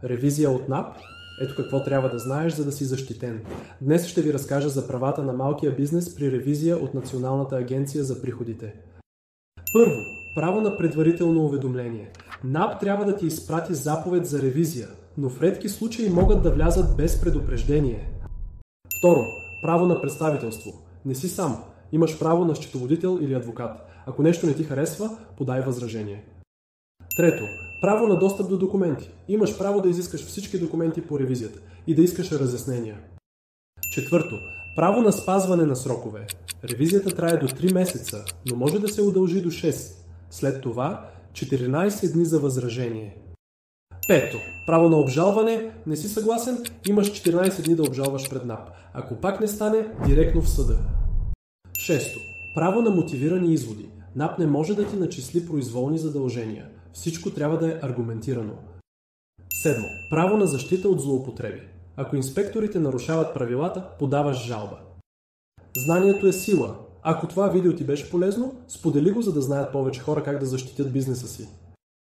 Ревизия от НАП? Ето какво трябва да знаеш, за да си защитен. Днес ще ви разкажа за правата на малкия бизнес при ревизия от Националната агенция за приходите. Първо, право на предварително уведомление. НАП трябва да ти изпрати заповед за ревизия, но в редки случаи могат да влязат без предупреждение. Второ, право на представителство. Не си сам. Имаш право на счетоводител или адвокат. Ако нещо не ти харесва, подай възражение. Трето, право на достъп до документи. Имаш право да изискаш всички документи по ревизията и да искаш разяснения. Четвърто, право на спазване на срокове. Ревизията трае до 3 месеца, но може да се удължи до 6. След това 14 дни за възражение. Пето, право на обжалване. Не си съгласен? Имаш 14 дни да обжалваш пред НАП. Ако пак не стане, директно в съда. Шесто, право на мотивирани изводи. НАП не може да ти начисли произволни задължения. Всичко трябва да е аргументирано. Седмо, право на защита от злоупотреби. Ако инспекторите нарушават правилата, подаваш жалба. Знанието е сила. Ако това видео ти беше полезно, сподели го, за да знаят повече хора как да защитят бизнеса си.